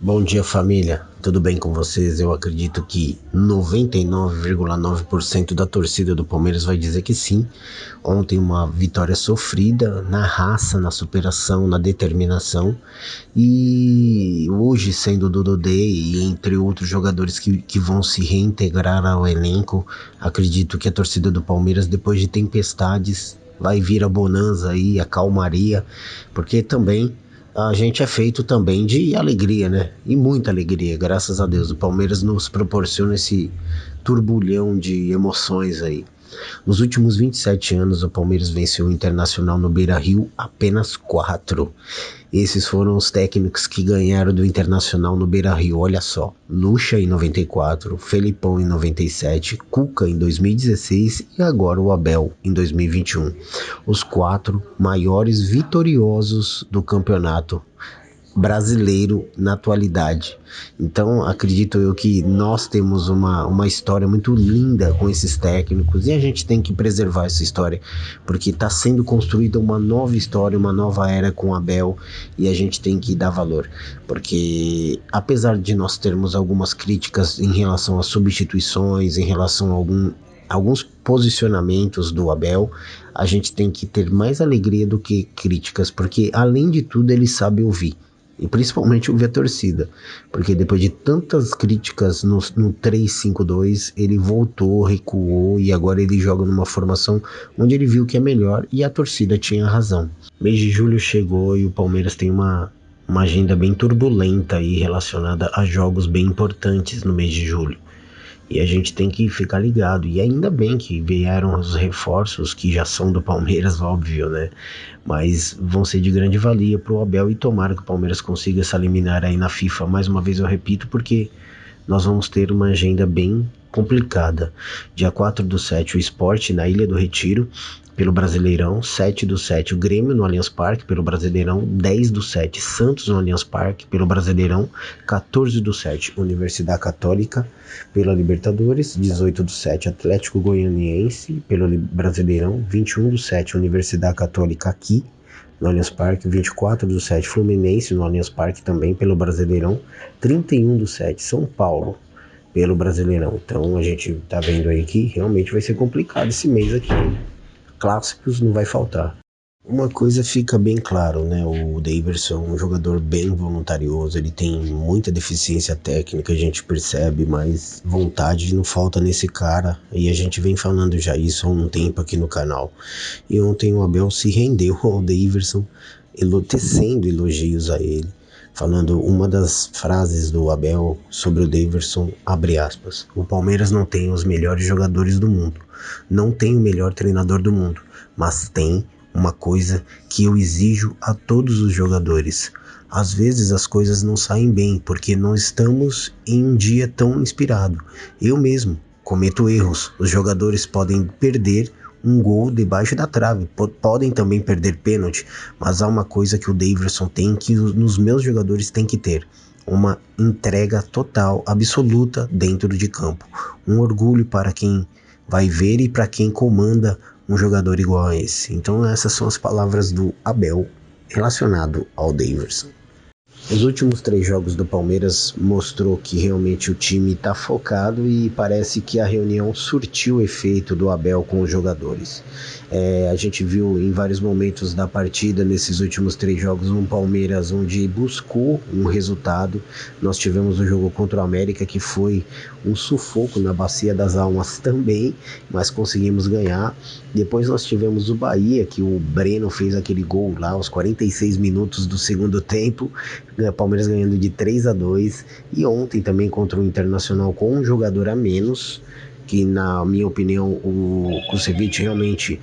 Bom dia, família. Tudo bem com vocês? Eu acredito que 99,9% da torcida do Palmeiras vai dizer que sim. Ontem uma vitória sofrida na raça, na superação, na determinação. E hoje, sendo o Dodô e entre outros jogadores que vão se reintegrar ao elenco, acredito que a torcida do Palmeiras, depois de tempestades, vai vir a bonança aí, a calmaria, porque também a gente é feito também de alegria, né? E muita alegria, graças a Deus. O Palmeiras nos proporciona esse turbulhão de emoções aí. Nos últimos 27 anos, o Palmeiras venceu o Internacional no Beira-Rio apenas 4. Esses foram os técnicos que ganharam do Internacional no Beira-Rio, olha só. Lucha em 94, Felipão em 97, Cuca em 2016 e agora o Abel em 2021. Os 4 maiores vitoriosos do campeonato brasileiro na atualidade. Então acredito eu que nós temos uma história muito linda com esses técnicos e a gente tem que preservar essa história, porque está sendo construída uma nova história, uma nova era com o Abel, e a gente tem que dar valor, porque apesar de nós termos algumas críticas em relação às substituições, em relação a alguns posicionamentos do Abel, a gente tem que ter mais alegria do que críticas, porque além de tudo ele sabe ouvir. E principalmente ouvir a torcida, porque depois de tantas críticas no 3-5-2, ele voltou, recuou e agora ele joga numa formação onde ele viu que é melhor e a torcida tinha razão. Mês de julho chegou e o Palmeiras tem uma agenda bem turbulenta aí relacionada a jogos bem importantes no mês de julho. E a gente tem que ficar ligado. E ainda bem que vieram os reforços, que já são do Palmeiras, óbvio, né? Mas vão ser de grande valia pro Abel e tomara que o Palmeiras consiga essa liminar aí na FIFA. Mais uma vez eu repito, porque nós vamos ter uma agenda bem complicada. Dia 4/7, o Sport na Ilha do Retiro, pelo Brasileirão. 7/7, o Grêmio no Allianz Parque, pelo Brasileirão. 10/7, Santos no Allianz Parque, pelo Brasileirão. 14/7, Universidade Católica, pela Libertadores. 18/7, Atlético Goianiense, pelo Brasileirão. 21/7, Universidade Católica aqui no Allianz Parque. 24/7, Fluminense no Allianz Parque também pelo Brasileirão. 31/7, São Paulo pelo Brasileirão. Então a gente tá vendo aí que realmente vai ser complicado esse mês aqui. Clássicos não vai faltar. Uma coisa fica bem claro, né? O Daverson é um jogador bem voluntarioso, ele tem muita deficiência técnica, a gente percebe, mas vontade não falta nesse cara, e a gente vem falando já isso há um tempo aqui no canal. E ontem o Abel se rendeu ao Daverson, tecendo elogios a ele, falando uma das frases do Abel sobre o Daverson, abre aspas: o Palmeiras não tem os melhores jogadores do mundo, não tem o melhor treinador do mundo, mas tem uma coisa que eu exijo a todos os jogadores. Às vezes as coisas não saem bem porque não estamos em um dia tão inspirado. Eu mesmo cometo erros. Os jogadores podem perder um gol debaixo da trave, podem também perder pênalti, mas há uma coisa que o Daverson tem, que nos meus jogadores tem que ter: uma entrega total, absoluta dentro de campo. Um orgulho para quem vai ver e para quem comanda um jogador igual a esse. Então essas são as palavras do Abel relacionado ao Daverson. Os últimos 3 jogos do Palmeiras mostrou que realmente o time está focado e parece que a reunião surtiu o efeito do Abel com os jogadores. A gente viu em vários momentos da partida, nesses últimos 3 jogos, um Palmeiras onde buscou um resultado. Nós tivemos o jogo contra o América, que foi um sufoco na Bacia das Almas também, mas conseguimos ganhar. Depois nós tivemos o Bahia, que o Breno fez aquele gol lá aos 46 minutos do segundo tempo, Palmeiras ganhando de 3-2, e ontem também contra o Internacional com um jogador a menos, que na minha opinião o Kusevich realmente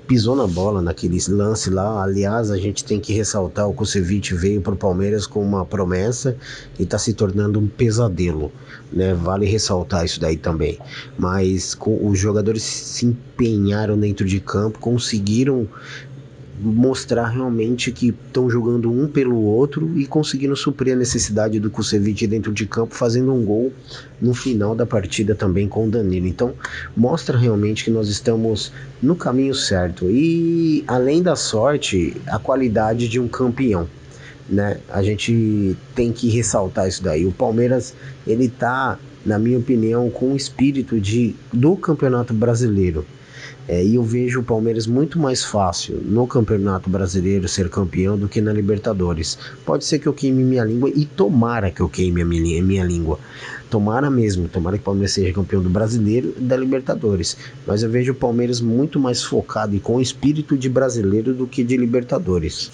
pisou na bola naquele lance lá. Aliás, a gente tem que ressaltar, o Kusevich veio para o Palmeiras com uma promessa e está se tornando um pesadelo, né? Vale ressaltar isso daí também, mas os jogadores se empenharam dentro de campo, conseguiram mostrar realmente que estão jogando um pelo outro e conseguindo suprir a necessidade do Kusevich dentro de campo, fazendo um gol no final da partida também com o Danilo. Então mostra realmente que nós estamos no caminho certo, e além da sorte, a qualidade de um campeão. né? A gente tem que ressaltar isso daí. O Palmeiras, ele tá, na minha opinião, com o espírito do Campeonato Brasileiro. E eu vejo o Palmeiras muito mais fácil no Campeonato Brasileiro ser campeão do que na Libertadores. Pode ser que eu queime minha língua e tomara que eu queime a minha língua. Tomara mesmo, tomara que o Palmeiras seja campeão do Brasileiro e da Libertadores. Mas eu vejo o Palmeiras muito mais focado e com espírito de brasileiro do que de Libertadores.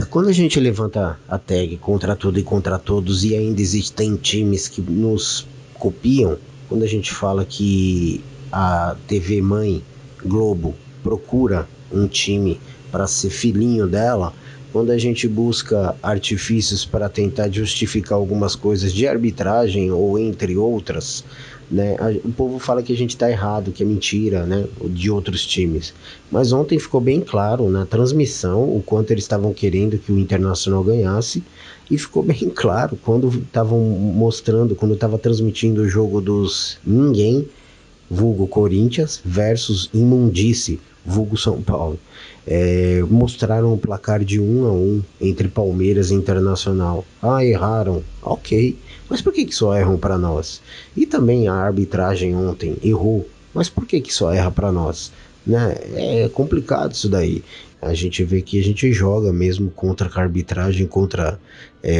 Quando a gente levanta a tag contra tudo e contra todos e ainda existem times que nos copiam, quando a gente fala que a TV mãe Globo procura um time para ser filhinho dela, quando a gente busca artifícios para tentar justificar algumas coisas de arbitragem ou entre outras, né, o povo fala que a gente está errado, que é mentira, né, de outros times. Mas ontem ficou bem claro na transmissão o quanto eles estavam querendo que o Internacional ganhasse, e ficou bem claro quando estavam mostrando, quando estava transmitindo o jogo dos ninguém, vulgo Corinthians, versus Imundice, vulgo São Paulo. Mostraram o placar de 1-1 entre Palmeiras e Internacional. Erraram. Ok, mas por que só erram para nós? E também a arbitragem ontem errou, mas por que só erra para nós? Né? É complicado isso daí. A gente vê que a gente joga mesmo contra a arbitragem, contra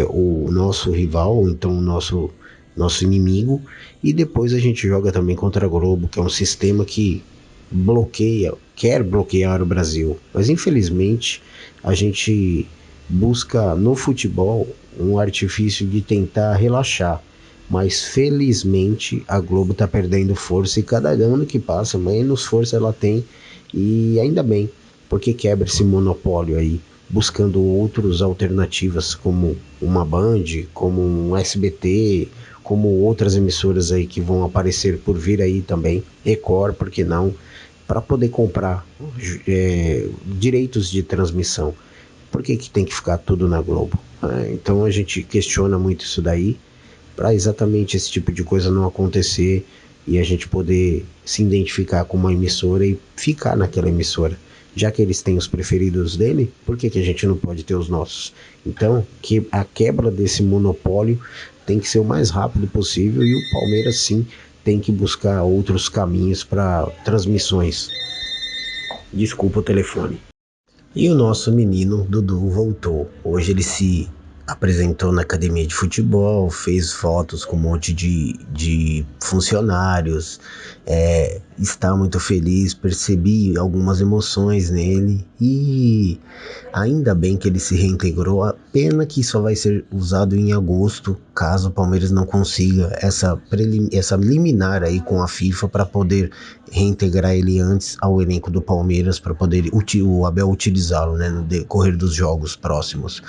o nosso rival, então o nosso inimigo, e depois a gente joga também contra a Globo, que é um sistema que quer bloquear o Brasil, mas infelizmente a gente busca no futebol um artifício de tentar relaxar, mas felizmente a Globo está perdendo força e cada ano que passa menos força ela tem, e ainda bem, porque quebra esse monopólio aí, buscando outras alternativas como uma Band, como um SBT, como outras emissoras aí que vão aparecer por vir aí também, Record, por que não, para poder comprar direitos de transmissão. Por que tem que ficar tudo na Globo? Então a gente questiona muito isso daí, para exatamente esse tipo de coisa não acontecer e a gente poder se identificar com uma emissora e ficar naquela emissora. Já que eles têm os preferidos dele, por que a gente não pode ter os nossos? Então, que a quebra desse monopólio tem que ser o mais rápido possível, e o Palmeiras sim tem que buscar outros caminhos para transmissões. Desculpa o telefone. E o nosso menino Dudu voltou. Hoje ele se apresentou na academia de futebol, fez fotos com um monte de funcionários, está muito feliz, percebi algumas emoções nele, e ainda bem que ele se reintegrou. A pena que só vai ser usado em agosto, caso o Palmeiras não consiga essa liminar aí com a FIFA para poder reintegrar ele antes ao elenco do Palmeiras, para poder o Abel utilizá-lo, né, no decorrer dos jogos próximos.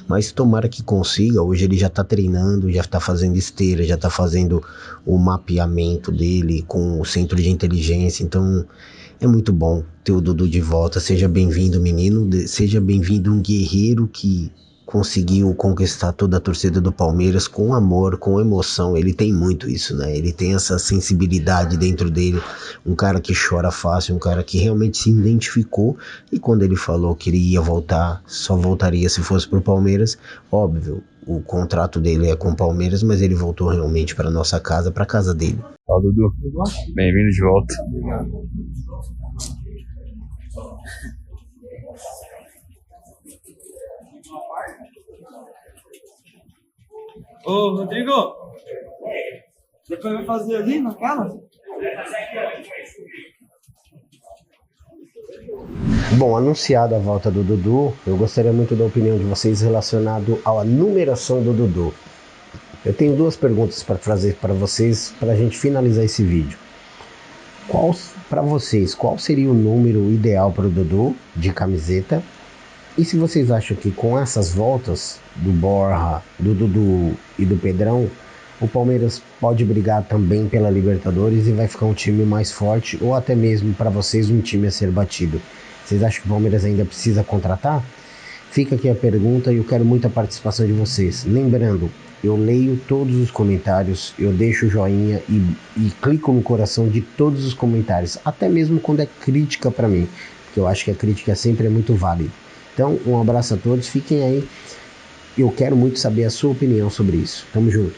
Mas tomara que consiga. Hoje ele já está treinando, já está fazendo esteira, já está fazendo o mapeamento dele com o centro de inteligência. Então é muito bom ter o Dudu de volta. Seja bem-vindo, menino, seja bem-vindo, um guerreiro que conseguiu conquistar toda a torcida do Palmeiras com amor, com emoção. Ele tem muito isso, né? Ele tem essa sensibilidade dentro dele, um cara que chora fácil, um cara que realmente se identificou, e quando ele falou que ele ia voltar, só voltaria se fosse pro Palmeiras. Óbvio, o contrato dele é com o Palmeiras, mas ele voltou realmente para nossa casa, para casa dele. Fala, Dudu. Bem-vindo de volta. Ô, Rodrigo, depois vai fazer ali naquela? Bom, anunciada a volta do Dudu, eu gostaria muito da opinião de vocês relacionado à numeração do Dudu. Eu tenho duas perguntas para fazer para vocês, para a gente finalizar esse vídeo. Para vocês, qual seria o número ideal para o Dudu de camiseta? E se vocês acham que com essas voltas do Borja, do Dudu e do Pedrão, o Palmeiras pode brigar também pela Libertadores e vai ficar um time mais forte, ou até mesmo para vocês um time a ser batido? Vocês acham que o Palmeiras ainda precisa contratar? Fica aqui a pergunta e eu quero muita participação de vocês. Lembrando, eu leio todos os comentários, eu deixo o joinha e clico no coração de todos os comentários, até mesmo quando é crítica para mim, porque eu acho que a crítica sempre é muito válida. Então, um abraço a todos, fiquem aí Eu quero muito saber a sua opinião sobre isso. Tamo junto.